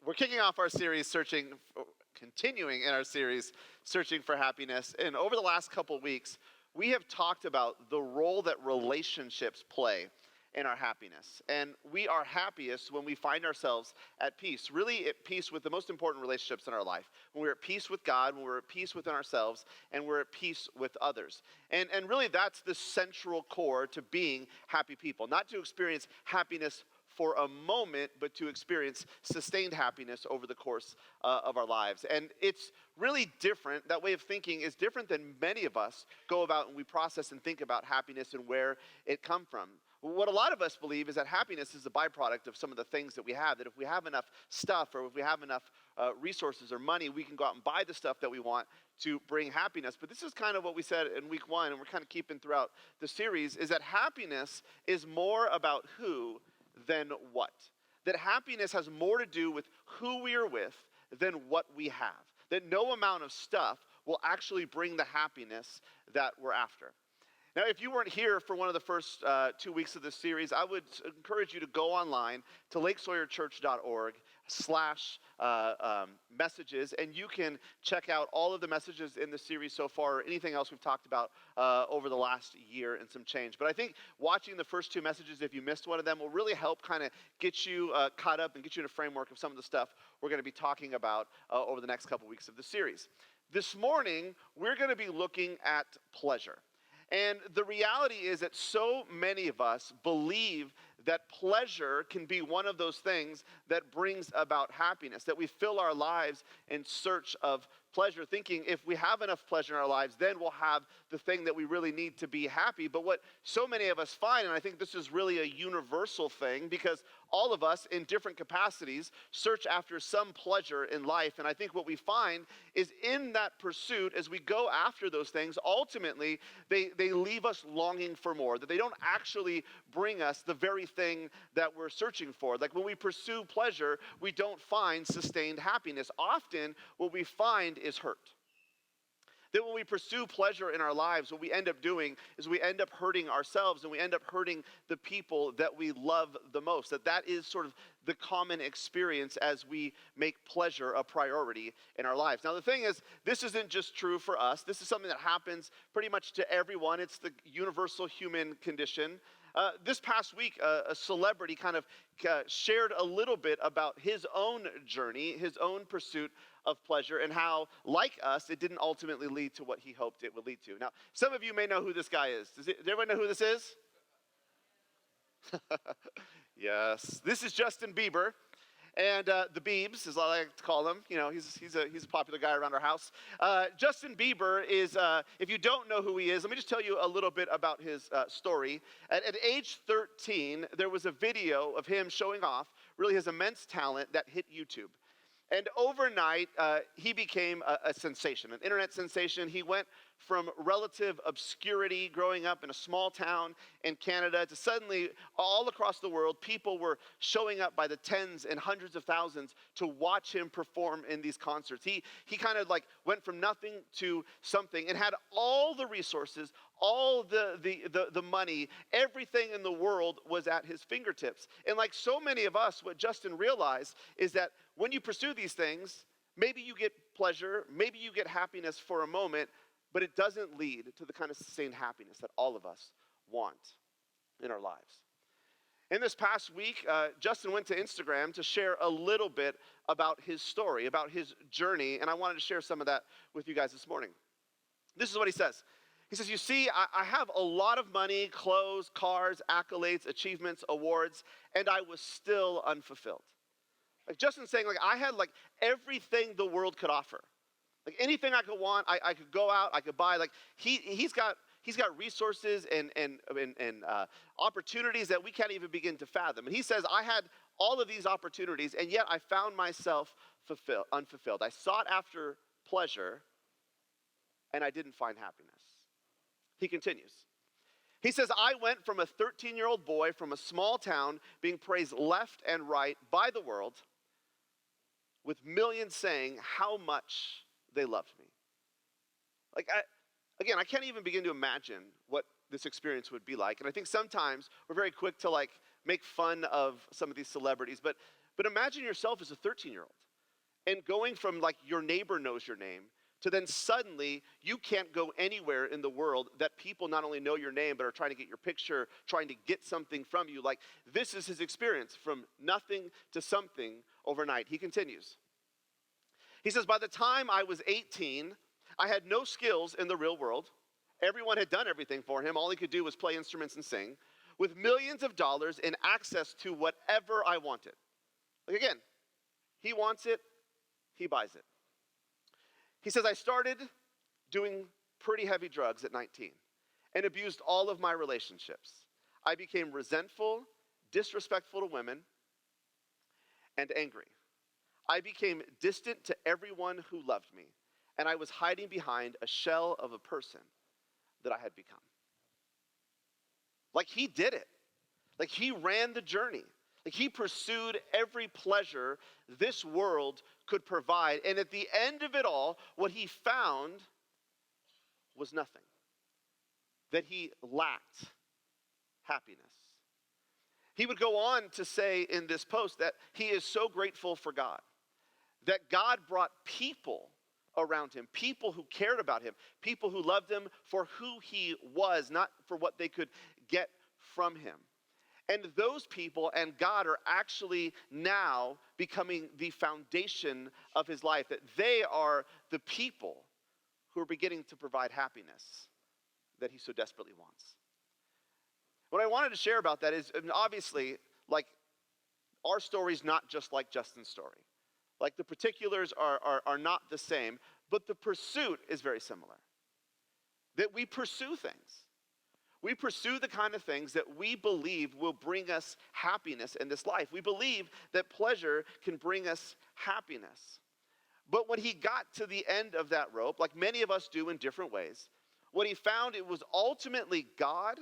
We're kicking off our series, continuing in our series, Searching for Happiness. And over the last couple weeks, we have talked about the role that relationships play in our happiness. And we are happiest when we find ourselves at peace, really at peace with the most important relationships in our life. When we're at peace with God, when we're at peace within ourselves, and we're at peace with others. And really that's the central core to being happy people, not to experience happiness for a moment, but to experience sustained happiness over the course of our lives. And it's really different. That way of thinking is different than many of us go about and we process and think about happiness and where it comes from. What a lot of us believe is that happiness is a byproduct of some of the things that we have, that if we have enough stuff or if we have enough resources or money, we can go out and buy the stuff that we want to bring happiness. But this is kind of what we said in week one, and we're kind of keeping throughout the series, is that happiness is more about who than what. That happiness has more to do with who we are with than what we have. That no amount of stuff will actually bring the happiness that we're after. Now, if you weren't here for one of the first 2 weeks of this series, I would encourage you to go online to lakesawyerchurch.org/messages, and you can check out all of the messages in the series so far, or anything else we've talked about over the last year and some change. But I think watching the first two messages, if you missed one of them, will really help kind of get you caught up and get you in a framework of some of the stuff we're going to be talking about over the next couple weeks of the series. This morning, we're going to be looking at pleasure. And the reality is that so many of us believe that pleasure can be one of those things that brings about happiness, that we fill our lives in search of pleasure, thinking if we have enough pleasure in our lives, then we'll have the thing that we really need to be happy. But what so many of us find, and I think this is really a universal thing, because all of us in different capacities search after some pleasure in life. And I think what we find is in that pursuit, as we go after those things, ultimately they leave us longing for more, that they don't actually bring us the very thing that we're searching for. Like when we pursue pleasure, we don't find sustained happiness. Often what we find is hurt. That when we pursue pleasure in our lives, what we end up doing is we end up hurting ourselves and we end up hurting the people that we love the most. That is sort of the common experience as we make pleasure a priority in our lives. Now the thing is, this isn't just true for us. This is something that happens pretty much to everyone. It's the universal human condition. This past week, a celebrity kind of shared a little bit about his own journey, his own pursuit of pleasure, and how, like us, it didn't ultimately lead to what he hoped it would lead to. Now, some of you may know who this guy is. Does everyone know who this is? Yes. This is Justin Bieber. And the Biebs, as I like to call him, you know, he's a popular guy around our house. Justin Bieber is, if you don't know who he is, let me just tell you a little bit about his story. At age 13, there was a video of him showing off really his immense talent that hit YouTube. And overnight, he became a sensation, an internet sensation. He went from relative obscurity growing up in a small town in Canada to suddenly all across the world, people were showing up by the tens and hundreds of thousands to watch him perform in these concerts. He kind of like went from nothing to something and had all the resources, all the money, everything in the world was at his fingertips. And like so many of us, what Justin realized is that when you pursue these things, maybe you get pleasure, maybe you get happiness for a moment, but it doesn't lead to the kind of sustained happiness that all of us want in our lives. In this past week, Justin went to Instagram to share a little bit about his story, about his journey, and I wanted to share some of that with you guys this morning. This is what he says. He says, you see, I have a lot of money, clothes, cars, accolades, achievements, awards, and I was still unfulfilled. Like Justin's saying, like I had like everything the world could offer. Like anything I could want, I could go out, I could buy. Like he's got resources and opportunities that we can't even begin to fathom. And he says, I had all of these opportunities, and yet I found myself unfulfilled. I sought after pleasure, and I didn't find happiness. He continues. He says, I went from a 13-year-old boy from a small town being praised left and right by the world, with millions saying how much they loved me. Like, I can't even begin to imagine what this experience would be like. And I think sometimes we're very quick to like make fun of some of these celebrities, but But imagine yourself as a 13-year-old and going from like your neighbor knows your name to then suddenly you can't go anywhere in the world that people not only know your name but are trying to get your picture, trying to get something from you. Like this is his experience from nothing to something overnight. He continues. He says, by the time I was 18, I had no skills in the real world. Everyone had done everything for him. All he could do was play instruments and sing, with millions of dollars and access to whatever I wanted. Like again, he wants it, he buys it. He says, I started doing pretty heavy drugs at 19 and abused all of my relationships. I became resentful, disrespectful to women, and angry. I became distant to everyone who loved me, and I was hiding behind a shell of a person that I had become. Like he did it. Like he ran the journey. Like he pursued every pleasure this world could provide. And at the end of it all, what he found was nothing. That he lacked happiness. He would go on to say in this post that he is so grateful for God. That God brought people around him, people who cared about him, people who loved him for who he was, not for what they could get from him. And those people and God are actually now becoming the foundation of his life, that they are the people who are beginning to provide happiness that he so desperately wants. What I wanted to share about that is, obviously, like, our story's not just like Justin's story. Like, the particulars are not the same, but the pursuit is very similar. That we pursue things. We pursue the kind of things that we believe will bring us happiness in this life. We believe that pleasure can bring us happiness. But when he got to the end of that rope, like many of us do in different ways, what he found, it was ultimately God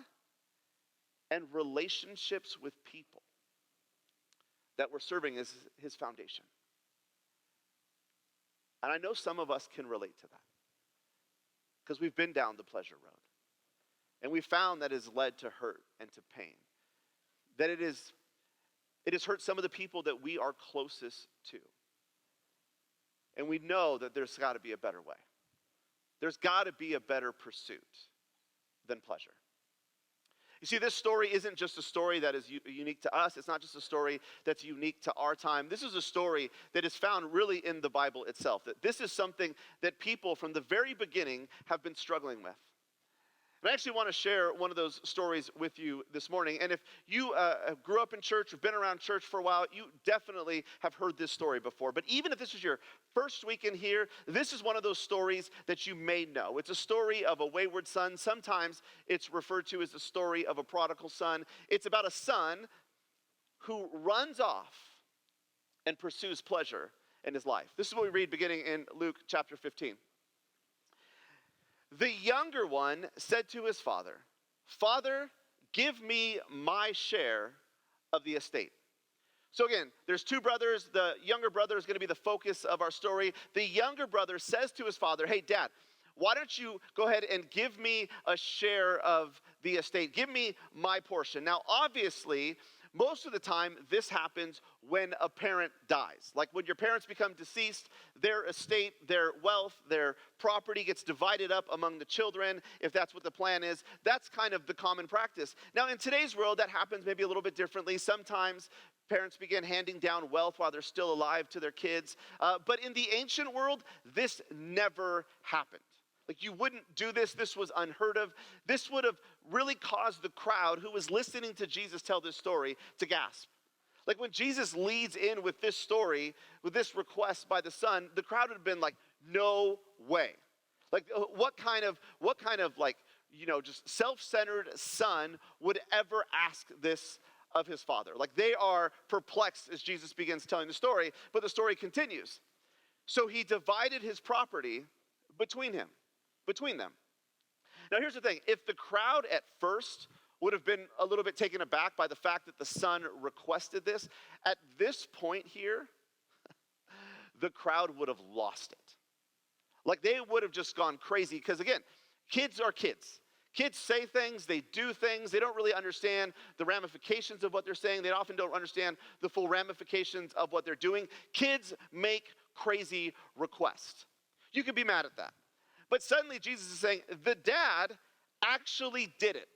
and relationships with people that were serving as his foundation. And I know some of us can relate to that because we've been down the pleasure road. And we found that has led to hurt and to pain. That it has hurt some of the people that we are closest to. And we know that there's got to be a better way. There's got to be a better pursuit than pleasure. You see, this story isn't just a story that is unique to us. It's not just a story that's unique to our time. This is a story that is found really in the Bible itself. That this is something that people from the very beginning have been struggling with. And I actually want to share one of those stories with you this morning. And if you grew up in church, or been around church for a while, you definitely have heard this story before. But even if this is your first week in here, this is one of those stories that you may know. It's a story of a wayward son. Sometimes it's referred to as the story of a prodigal son. It's about a son who runs off and pursues pleasure in his life. This is what we read beginning in Luke chapter 15. The younger one said to his father, "Father, give me my share of the estate." So again, there's two brothers. The younger brother is going to be the focus of our story. The younger brother says to his father, "Hey, Dad, why don't you go ahead and give me a share of the estate? Give me my portion." Now, obviously, most of the time, this happens when a parent dies. Like when your parents become deceased, their estate, their wealth, their property gets divided up among the children, if that's what the plan is. That's kind of the common practice. Now, in today's world, that happens maybe a little bit differently. Sometimes parents begin handing down wealth while they're still alive to their kids. But in the ancient world, this never happened. Like you wouldn't do this. This was unheard of. This would have really caused the crowd who was listening to Jesus tell this story to gasp. Like when Jesus leads in with this story, with this request by the son, the crowd would have been like, "No way." Like what kind of like, just self-centered son would ever ask this of his father? Like they are perplexed as Jesus begins telling the story, but the story continues. So he divided his property between them. Now here's the thing. If the crowd at first would have been a little bit taken aback by the fact that the son requested this, at this point here, the crowd would have lost it. Like they would have just gone crazy because again, kids are kids. Kids say things, they do things, they don't really understand the ramifications of what they're saying. They often don't understand the full ramifications of what they're doing. Kids make crazy requests. You could be mad at that. But suddenly Jesus is saying, the dad actually did it.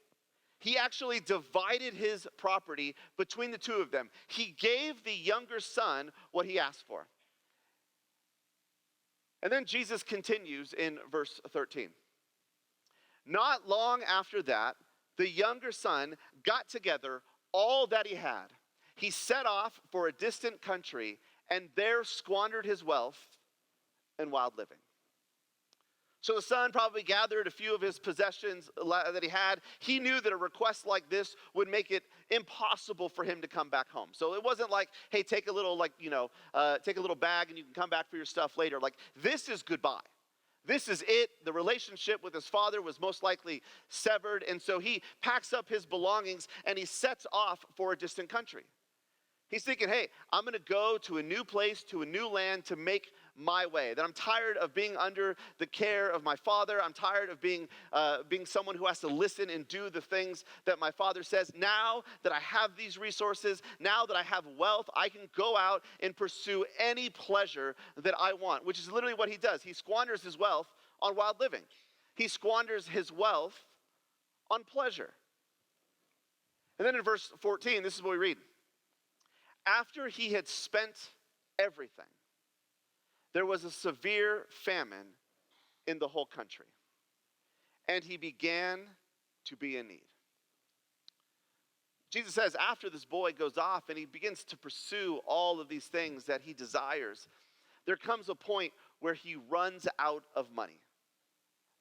He actually divided his property between the two of them. He gave the younger son what he asked for. And then Jesus continues in verse 13. Not long after that, the younger son got together all that he had. He set off for a distant country and there squandered his wealth in wild living. So the son probably gathered a few of his possessions that he had. He knew that a request like this would make it impossible for him to come back home. So it wasn't like, hey, take a little take a little bag and you can come back for your stuff later. Like, this is goodbye. This is it. The relationship with his father was most likely severed. And so he packs up his belongings and he sets off for a distant country. He's thinking, hey, I'm going to go to a new place, to a new land to make my way. That I'm tired of being under the care of my father. I'm tired of being someone who has to listen and do the things that my father says. Now that I have these resources, now that I have wealth, I can go out and pursue any pleasure that I want, which is literally what he does. He squanders his wealth on wild living. He squanders his wealth on pleasure. And then in verse 14, this is what we read. After he had spent everything, there was a severe famine in the whole country, and he began to be in need. Jesus says after this boy goes off and he begins to pursue all of these things that he desires, there comes a point where he runs out of money,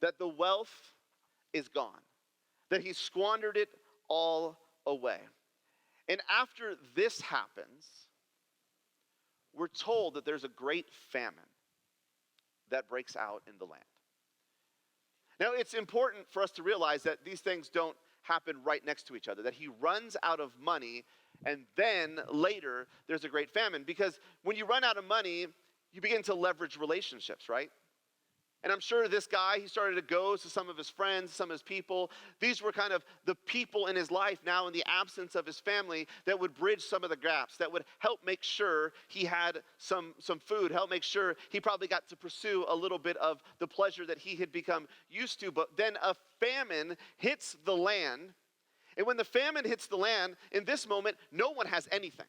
that the wealth is gone, that he squandered it all away. And after this happens, we're told that there's a great famine that breaks out in the land. Now, it's important for us to realize that these things don't happen right next to each other, that he runs out of money, and then later there's a great famine. Because when you run out of money, you begin to leverage relationships, right? And I'm sure this guy, he started to go to some of his friends, some of his people. These were kind of the people in his life now in the absence of his family that would bridge some of the gaps, that would help make sure he had some food, help make sure he probably got to pursue a little bit of the pleasure that he had become used to. But then a famine hits the land. And when the famine hits the land, in this moment, no one has anything.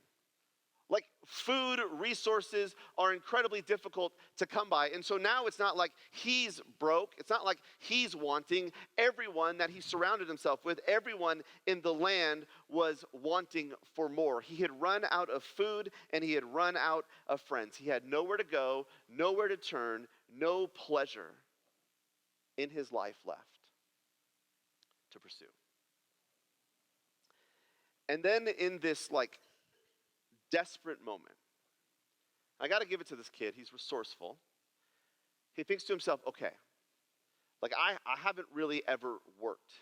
Like, food resources are incredibly difficult to come by. And so now it's not like he's broke. It's not like he's wanting. Everyone that he surrounded himself with, everyone in the land was wanting for more. He had run out of food and he had run out of friends. He had nowhere to go, nowhere to turn, no pleasure in his life left to pursue. And then in this desperate moment, I got to give it to this kid. He's resourceful. He thinks to himself, okay, I haven't really ever worked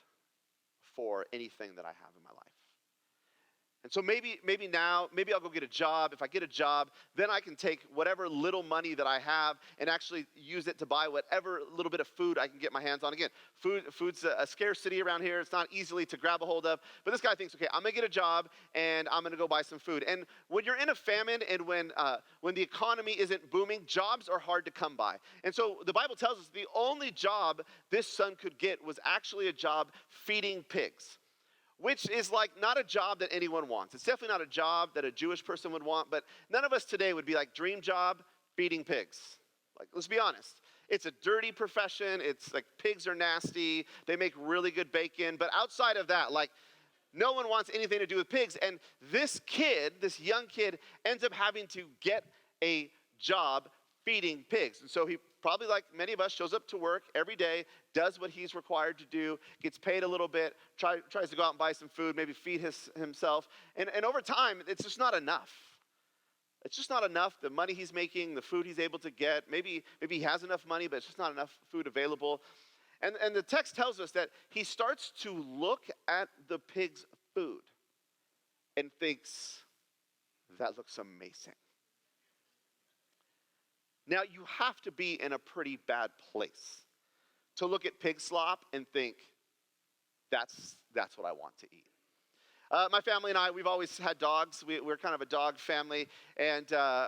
for anything that I have in my life. And so maybe now, maybe I'll go get a job. If I get a job, then I can take whatever little money that I have and actually use it to buy whatever little bit of food I can get my hands on. Again, food's a scarcity around here. It's not easily to grab a hold of. But this guy thinks, okay, I'm going to get a job and I'm going to go buy some food. And when you're in a famine and when the economy isn't booming, jobs are hard to come by. And so the Bible tells us the only job this son could get was actually a job feeding pigs, which is not a job that anyone wants. It's definitely not a job that a Jewish person would want, but none of us today would be dream job, feeding pigs. Let's be honest. It's a dirty profession. It's pigs are nasty. They make really good bacon. But outside of that, no one wants anything to do with pigs. And this kid, this young kid, ends up having to get a job feeding pigs. And so he probably, like many of us, shows up to work every day, does what he's required to do, gets paid a little bit, tries to go out and buy some food, maybe feed himself. And over time, it's just not enough. It's just not enough. The money he's making, the food he's able to get, maybe he has enough money, but it's just not enough food available. And the text tells us that he starts to look at the pig's food and thinks, that looks amazing. Now, you have to be in a pretty bad place to look at pig slop and think, That's what I want to eat. My family and I, we've always had dogs. We're kind of a dog family. And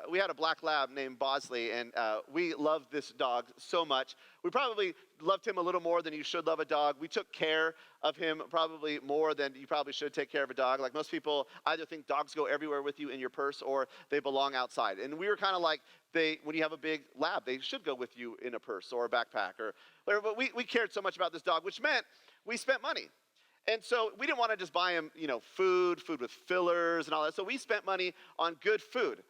we had a black lab named Bosley, and we loved this dog so much. We probably loved him a little more than you should love a dog. We took care of him probably more than you probably should take care of a dog. Like most people either think dogs go everywhere with you in your purse or they belong outside. And we were kind of like, when you have a big lab, they should go with you in a purse or a backpack or whatever. But we cared so much about this dog, which meant we spent money. And so we didn't want to just buy him, food with fillers and all that. So we spent money on good food.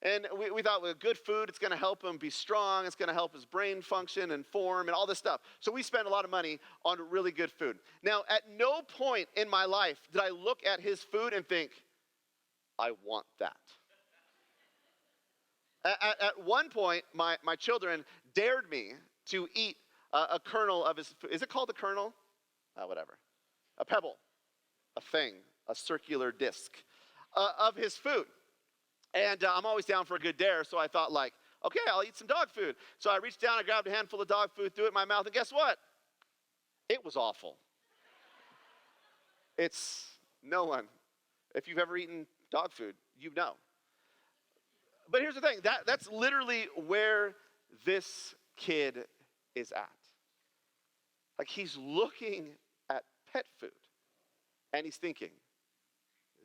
And we thought with good food, it's going to help him be strong. It's going to help his brain function and form and all this stuff. So we spent a lot of money on really good food. Now, at no point in my life did I look at his food and think, I want that. At one point, my children dared me to eat a kernel of his food. Is it called a kernel? Whatever. A pebble, a thing, a circular disc of his food. And I'm always down for a good dare, so I thought okay, I'll eat some dog food. So I reached down, I grabbed a handful of dog food, threw it in my mouth, and guess what? It was awful. It's no one. If you've ever eaten dog food, you know. But here's the thing, that's literally where this kid is at. Like he's looking at pet food, and he's thinking,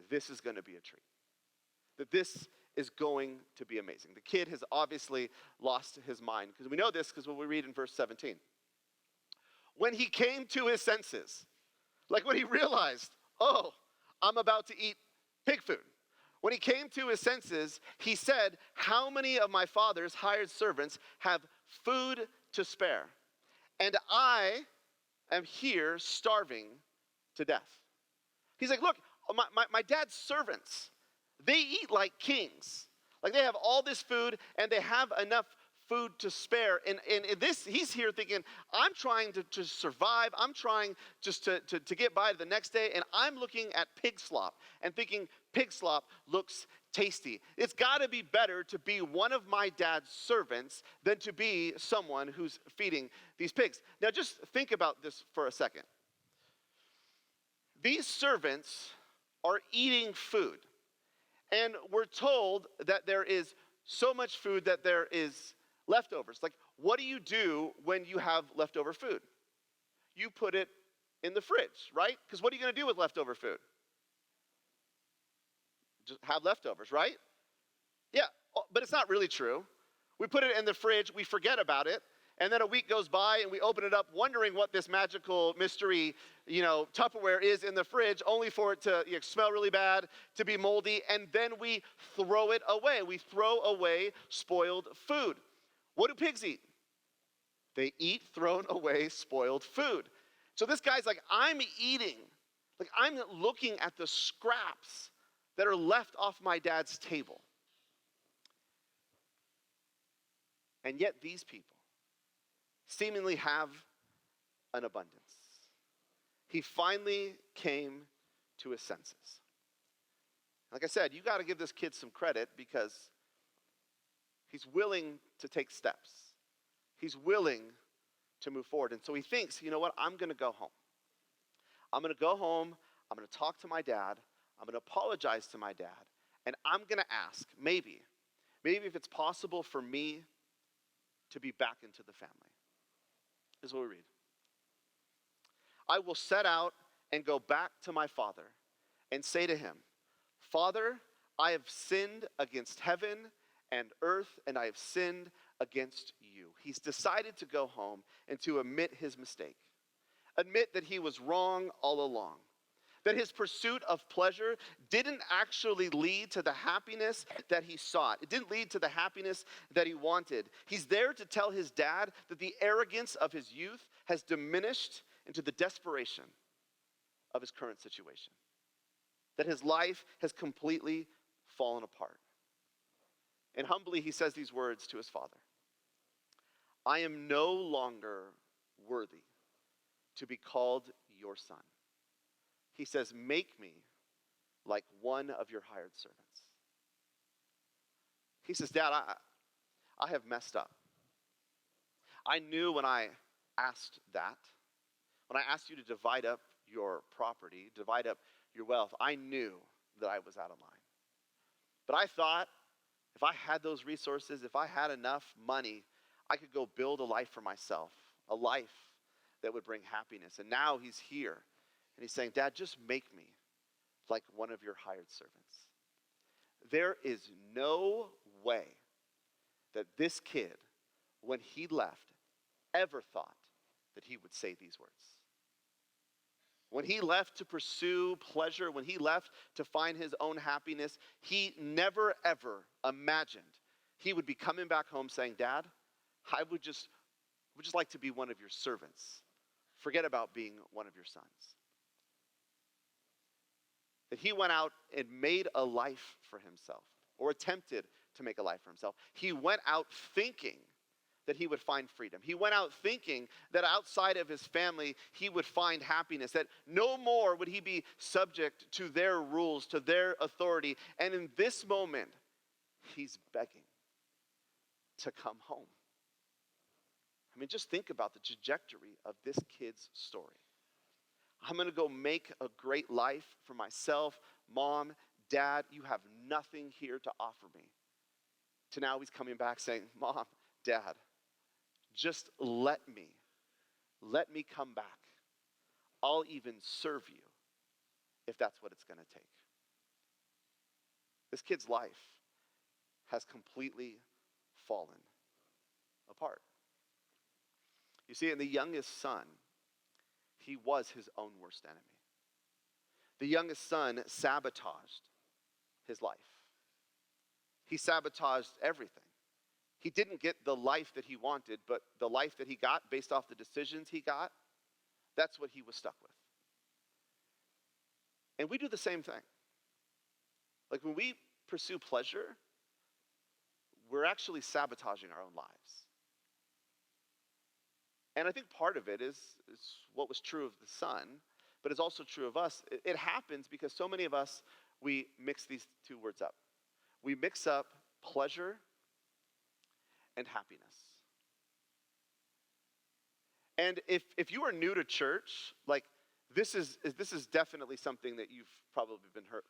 this is going to be a treat. That this is going to be amazing. The kid has obviously lost his mind, because we know this because what we read in verse 17. When he came to his senses, like when he realized, oh, I'm about to eat pig food. When he came to his senses, he said, how many of my father's hired servants have food to spare? And I am here starving to death. He's like, look, my dad's servants, they eat like kings. Like they have all this food and they have enough food to spare. And this, he's here thinking, I'm trying to survive. I'm trying just to get by to the next day. And I'm looking at pig slop and thinking pig slop looks tasty. It's got to be better to be one of my dad's servants than to be someone who's feeding these pigs. Now just think about this for a second. These servants are eating food. And we're told that there is so much food that there is leftovers. Like, what do you do when you have leftover food? You put it in the fridge, right? Because what are you going to do with leftover food? Just have leftovers, right? Yeah, but it's not really true. We put it in the fridge, we forget about it, and then a week goes by and we open it up wondering what this magical mystery, Tupperware is in the fridge, only for it to smell really bad, to be moldy, and then we throw it away. We throw away spoiled food. What do pigs eat? They eat thrown away spoiled food. So this guy's like, I'm eating. Like I'm looking at the scraps that are left off my dad's table. And yet these people seemingly have an abundance. He finally came to his senses. Like I said, you got to give this kid some credit because he's willing to take steps. He's willing to move forward. And so he thinks, you know what, I'm going to go home. I'm going to go home. I'm going to talk to my dad. I'm going to apologize to my dad. And I'm going to ask, maybe if it's possible for me to be back into the family. This is what we read. I will set out and go back to my father and say to him, Father, I have sinned against heaven and earth, and I have sinned against you. He's decided to go home and to admit his mistake. Admit that he was wrong all along. That his pursuit of pleasure didn't actually lead to the happiness that he sought. It didn't lead to the happiness that he wanted. He's there to tell his dad that the arrogance of his youth has diminished into the desperation of his current situation. That his life has completely fallen apart. And humbly he says these words to his father. I am no longer worthy to be called your son. He says, make me like one of your hired servants. He says, Dad, I have messed up. I knew when I asked that, when I asked you to divide up your property, divide up your wealth, I knew that I was out of line. But I thought if I had those resources, if I had enough money, I could go build a life for myself, a life that would bring happiness. And now he's here, and he's saying, Dad, just make me like one of your hired servants. There is no way that this kid, when he left, ever thought that he would say these words. When he left to pursue pleasure, when he left to find his own happiness, he never ever imagined he would be coming back home saying, Dad, I would just like to be one of your servants. Forget about being one of your sons. That he went out and made a life for himself, or attempted to make a life for himself. He went out thinking that he would find freedom. He went out thinking that outside of his family, he would find happiness, that no more would he be subject to their rules, to their authority. And in this moment, he's begging to come home. I mean, just think about the trajectory of this kid's story. I'm going to go make a great life for myself. Mom, Dad, you have nothing here to offer me. To now he's coming back saying, Mom, Dad, just let me come back. I'll even serve you if that's what it's going to take. This kid's life has completely fallen apart. You see, in the youngest son, he was his own worst enemy. The youngest son sabotaged his life. He sabotaged everything. He didn't get the life that he wanted, but the life that he got based off the decisions he got, that's what he was stuck with. And we do the same thing. Like when we pursue pleasure, we're actually sabotaging our own lives. And I think part of it is what was true of the son, but it's also true of us. It happens because so many of us, we mix these two words up. We mix up pleasure and happiness. And if you are new to church, like this is definitely something that you've probably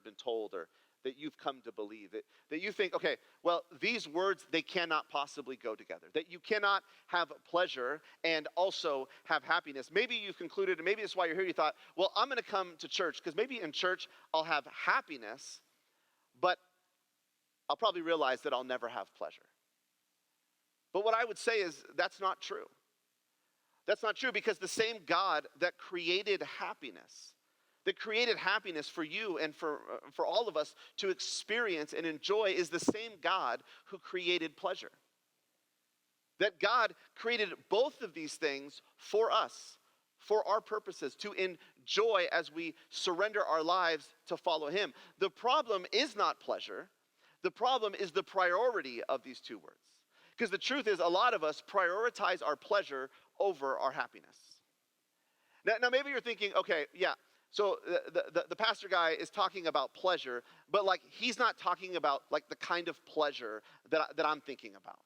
been told, or that you've come to believe, that you think, okay, well, these words, they cannot possibly go together, that you cannot have pleasure and also have happiness. Maybe you've concluded, and maybe that's why you're here, you thought, well, I'm going to come to church because maybe in church I'll have happiness, but I'll probably realize that I'll never have pleasure. But what I would say is that's not true. That's not true, because the same God that created happiness for you and for all of us to experience and enjoy, is the same God who created pleasure. That God created both of these things for us, for our purposes, to enjoy as we surrender our lives to follow him. The problem is not pleasure. The problem is the priority of these two words. Because the truth is, a lot of us prioritize our pleasure over our happiness. Now maybe you're thinking, okay, yeah, so the pastor guy is talking about pleasure, but like he's not talking about like the kind of pleasure that I'm thinking about.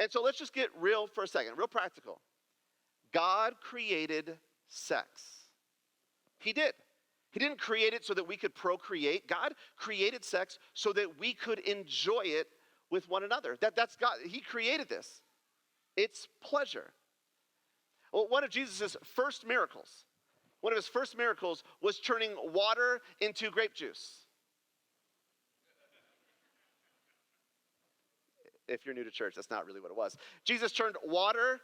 And so let's just get real for a second, real practical. God created sex. He did. He didn't create it so that we could procreate. God created sex so that we could enjoy it with one another. That's God. He created this. It's pleasure. Well, one of Jesus' first miracles was turning water into grape juice. If you're new to church, that's not really what it was. Jesus turned water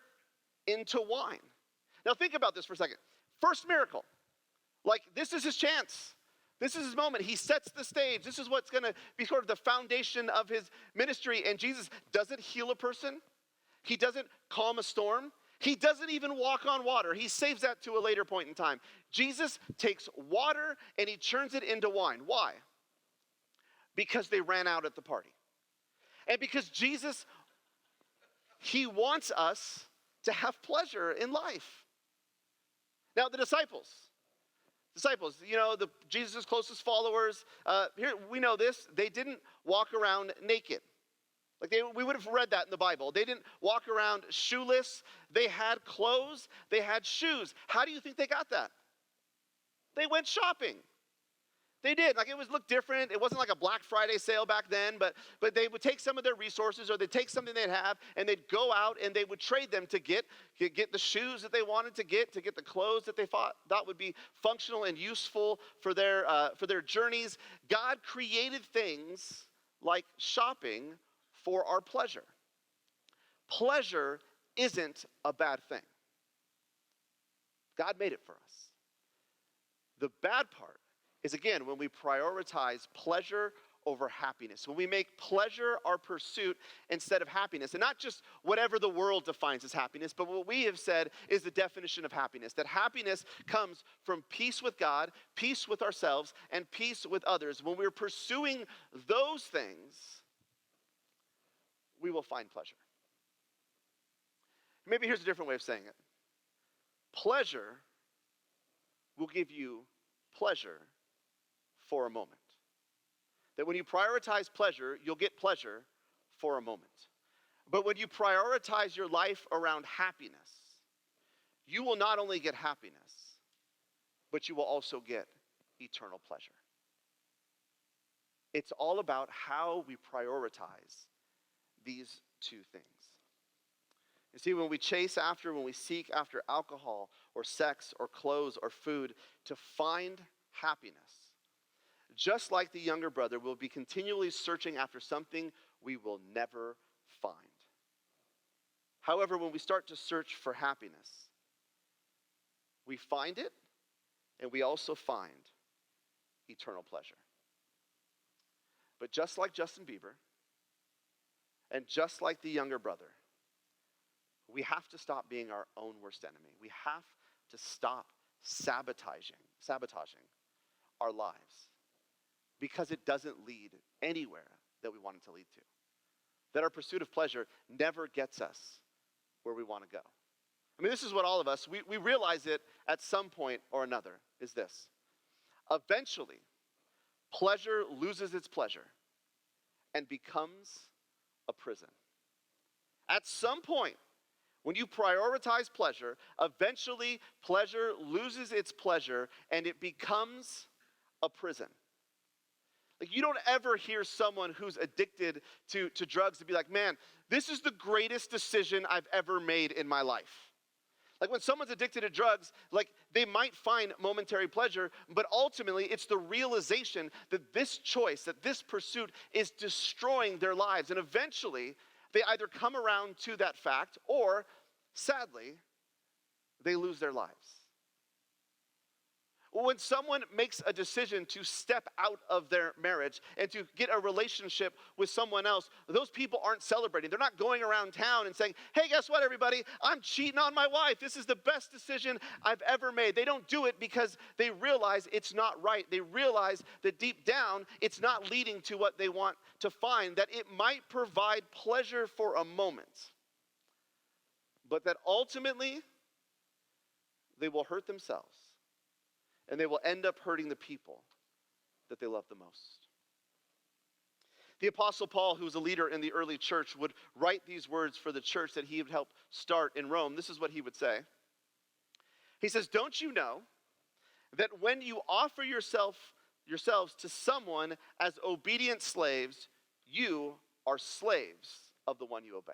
into wine. Now think about this for a second. First miracle. Like, this is his chance. This is his moment. He sets the stage. This is what's going to be sort of the foundation of his ministry. And Jesus doesn't heal a person. He doesn't calm a storm. He doesn't even walk on water. He saves that to a later point in time. Jesus takes water and he turns it into wine. Why? Because they ran out at the party. And because Jesus, he wants us to have pleasure in life. Now, the disciples, Jesus' closest followers, here we know this, they didn't walk around naked. Like we would have read that in the Bible. They didn't walk around shoeless. They had clothes, they had shoes. How do you think they got that? They went shopping. They did. Like, it looked different. It wasn't like a Black Friday sale back then, but they would take some of their resources, or they'd take something they'd have, and they'd go out and they would trade them to get the shoes that they wanted to get the clothes that they thought would be functional and useful for their journeys. God created things like shopping for our pleasure. Pleasure isn't a bad thing. God made it for us. The bad part is, again, when we prioritize pleasure over happiness, when we make pleasure our pursuit instead of happiness, and not just whatever the world defines as happiness, but what we have said is the definition of happiness, that happiness comes from peace with God, peace with ourselves, and peace with others. When we're pursuing those things, we will find pleasure. Maybe here's a different way of saying it. Pleasure will give you pleasure for a moment. That when you prioritize pleasure, you'll get pleasure for a moment. But when you prioritize your life around happiness, you will not only get happiness, but you will also get eternal pleasure. It's all about how we prioritize these two things. You see, when we seek after alcohol or sex or clothes or food to find happiness, just like the younger brother, we'll be continually searching after something we will never find. However, when we start to search for happiness, we find it, and we also find eternal pleasure. But just like Justin Bieber, and just like the younger brother, we have to stop being our own worst enemy. We have to stop sabotaging our lives, because it doesn't lead anywhere that we want it to lead to. That our pursuit of pleasure never gets us where we want to go. I mean, this is what all of us, we realize it at some point or another, is this. Eventually, pleasure loses its pleasure and becomes a prison. At some point, when you prioritize pleasure, eventually pleasure loses its pleasure and it becomes a prison. Like, you don't ever hear someone who's addicted to drugs to be like, man, this is the greatest decision I've ever made in my life. Like, when someone's addicted to drugs, like, they might find momentary pleasure, but ultimately it's the realization that this choice, that this pursuit is destroying their lives. And eventually they either come around to that fact, or sadly, they lose their lives. When someone makes a decision to step out of their marriage and to get a relationship with someone else, those people aren't celebrating. They're not going around town and saying, hey, guess what, everybody? I'm cheating on my wife. This is the best decision I've ever made. They don't do it because they realize it's not right. They realize that deep down, it's not leading to what they want to find, that it might provide pleasure for a moment, but that ultimately they will hurt themselves. And they will end up hurting the people that they love the most. The Apostle Paul, who was a leader in the early church, would write these words for the church that he would help start in Rome. This is what he would say. He says, don't you know that when you offer yourselves to someone as obedient slaves, you are slaves of the one you obey?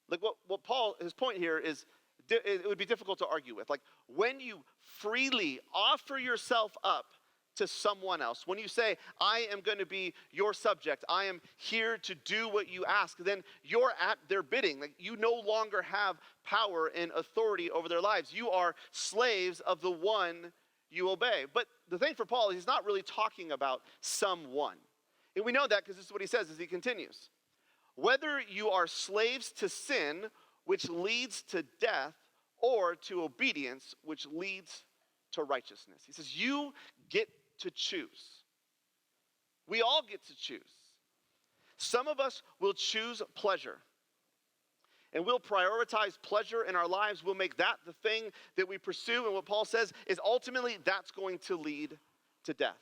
Like, what Paul, his point here is, it would be difficult to argue with. Like, when you freely offer yourself up to someone else, when you say, I am going to be your subject, I am here to do what you ask, then you're at their bidding. Like, you no longer have power and authority over their lives. You are slaves of the one you obey. But the thing for Paul is he's not really talking about someone. And we know that because this is what he says as he continues. Whether you are slaves to sin, which leads to death, or to obedience, which leads to righteousness. He says, you get to choose. We all get to choose. Some of us will choose pleasure, and we'll prioritize pleasure in our lives. We'll make that the thing that we pursue, and what Paul says is ultimately that's going to lead to death.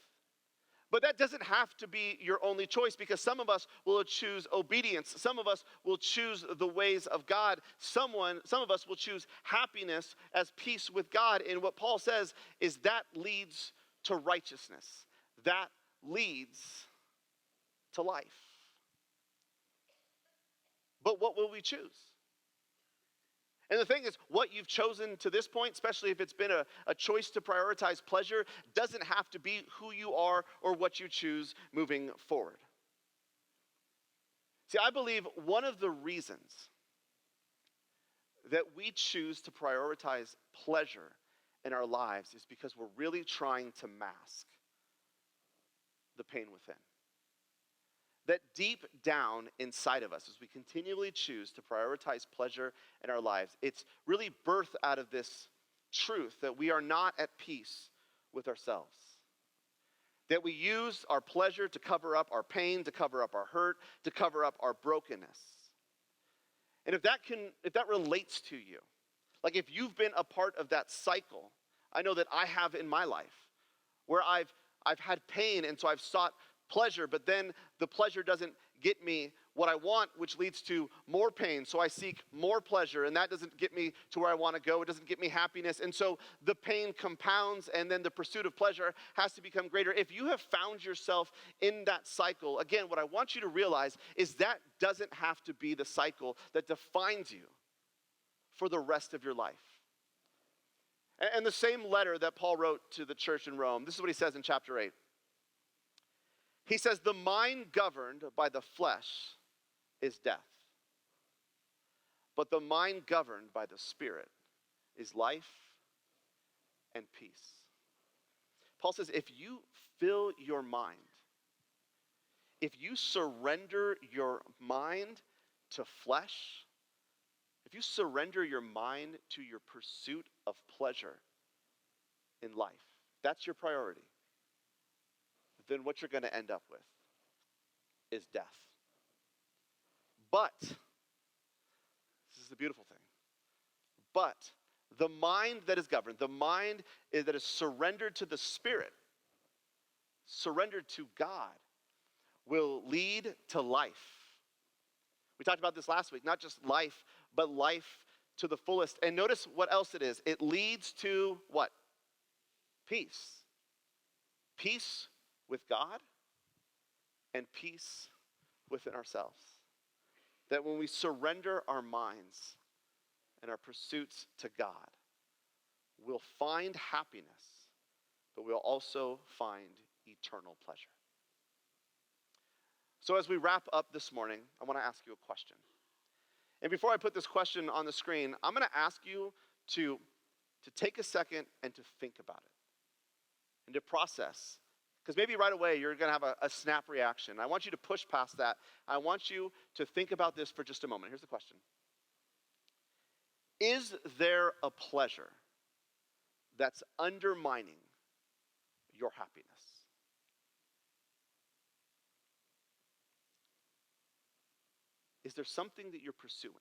But that doesn't have to be your only choice, because some of us will choose obedience. Some of us will choose the ways of God. Some of us will choose happiness as peace with God. And what Paul says is that leads to righteousness. That leads to life. But what will we choose? And the thing is, what you've chosen to this point, especially if it's been a choice to prioritize pleasure, doesn't have to be who you are or what you choose moving forward. See, I believe one of the reasons that we choose to prioritize pleasure in our lives is because we're really trying to mask the pain within. That deep down inside of us, as we continually choose to prioritize pleasure in our lives, it's really birthed out of this truth that we are not at peace with ourselves. That we use our pleasure to cover up our pain, to cover up our hurt, to cover up our brokenness. And if that relates to you, like if you've been a part of that cycle, I know that I have in my life, where I've had pain, and so I've sought pleasure, but then the pleasure doesn't get me what I want, which leads to more pain. So I seek more pleasure, and that doesn't get me to where I want to go. It doesn't get me happiness. And so the pain compounds, and then the pursuit of pleasure has to become greater. If you have found yourself in that cycle, again, what I want you to realize is that doesn't have to be the cycle that defines you for the rest of your life. And the same letter that Paul wrote to the church in Rome, this is what he says in chapter 8. He says, the mind governed by the flesh is death, but the mind governed by the Spirit is life and peace. Paul says, if you fill your mind, if you surrender your mind to flesh, if you surrender your mind to your pursuit of pleasure in life, that's your priority, then what you're going to end up with is death. But, this is the beautiful thing, but the mind that is governed, the mind that is surrendered to the Spirit, surrendered to God, will lead to life. We talked about this last week, not just life, but life to the fullest. And notice what else it is. It leads to what? Peace. Peace with God and peace within ourselves. That when we surrender our minds and our pursuits to God, we'll find happiness, but we'll also find eternal pleasure. So as we wrap up this morning, I want to ask you a question. And before I put this question on the screen, I'm going to ask you to take a second and to think about it and to process. Because maybe right away you're going to have a snap reaction. I want you to push past that. I want you to think about this for just a moment. Here's the question. Is there a pleasure that's undermining your happiness? Is there something that you're pursuing?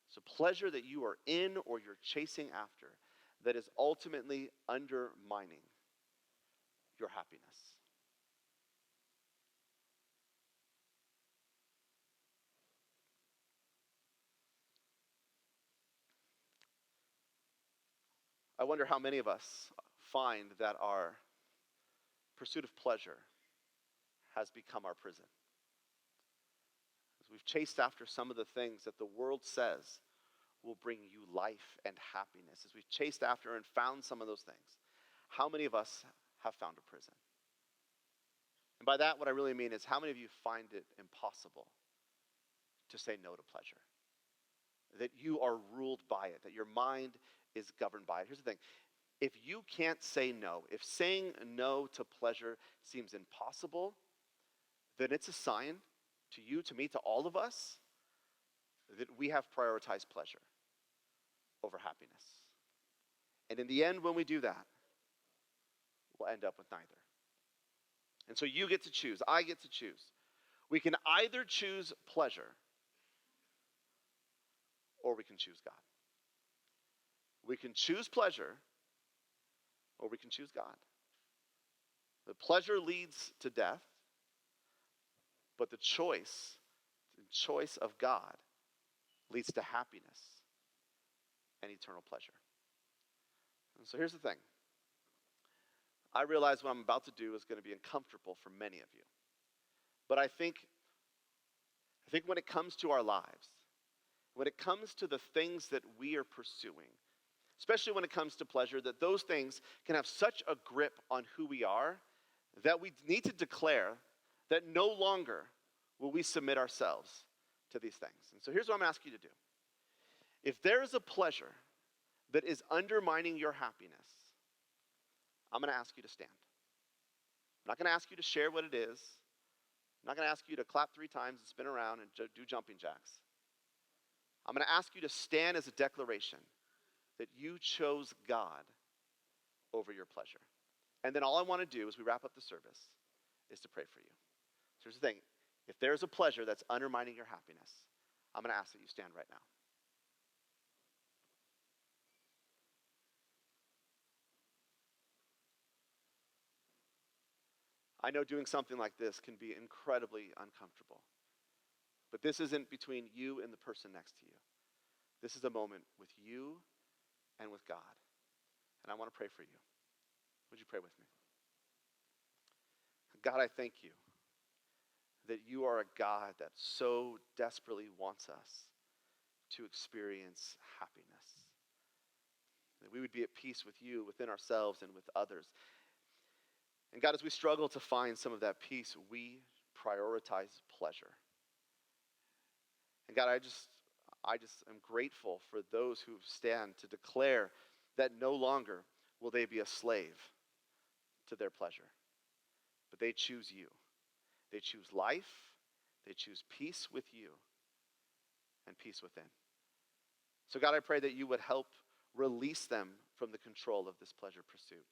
It's a pleasure that you are in or you're chasing after that is ultimately undermining your happiness. I wonder how many of us find that our pursuit of pleasure has become our prison. As we've chased after some of the things that the world says will bring you life and happiness, as we've chased after and found some of those things, how many of us have found a prison? And by that, what I really mean is, how many of you find it impossible to say no to pleasure? That you are ruled by it, that your mind is governed by it. Here's the thing. If you can't say no, if saying no to pleasure seems impossible, then it's a sign to you, to me, to all of us, that we have prioritized pleasure over happiness. And in the end, when we do that, we'll end up with neither. And so you get to choose. I get to choose. We can either choose pleasure or we can choose God. We can choose pleasure or we can choose God. The pleasure leads to death, but the choice of God leads to happiness and eternal pleasure. And so here's the thing. I realize what I'm about to do is going to be uncomfortable for many of you. But I think when it comes to our lives, when it comes to the things that we are pursuing, especially when it comes to pleasure, that those things can have such a grip on who we are that we need to declare that no longer will we submit ourselves to these things. And so here's what I'm asking you to do. If there is a pleasure that is undermining your happiness, I'm going to ask you to stand. I'm not going to ask you to share what it is. I'm not going to ask you to clap 3 times and spin around and do jumping jacks. I'm going to ask you to stand as a declaration that you chose God over your pleasure. And then all I want to do as we wrap up the service is to pray for you. So here's the thing. If there's a pleasure that's undermining your happiness, I'm going to ask that you stand right now. I know doing something like this can be incredibly uncomfortable. But this isn't between you and the person next to you. This is a moment with you and with God. And I want to pray for you. Would you pray with me? God, I thank you that you are a God that so desperately wants us to experience happiness. That we would be at peace with you, within ourselves, and with others. And God, as we struggle to find some of that peace, we prioritize pleasure. And God, I just am grateful for those who stand to declare that no longer will they be a slave to their pleasure, but they choose you. They choose life, they choose peace with you, and peace within. So God, I pray that you would help release them from the control of this pleasure pursuit.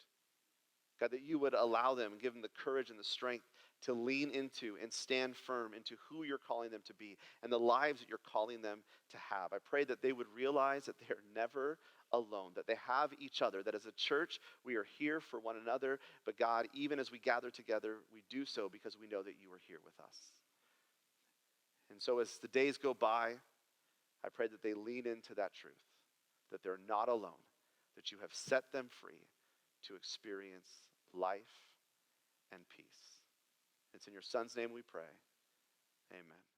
God, that you would allow them and give them the courage and the strength to lean into and stand firm into who you're calling them to be and the lives that you're calling them to have. I pray that they would realize that they're never alone, that they have each other, that as a church, we are here for one another. But God, even as we gather together, we do so because we know that you are here with us. And so as the days go by, I pray that they lean into that truth, that they're not alone, that you have set them free to experience life and peace. It's in your Son's name we pray. Amen.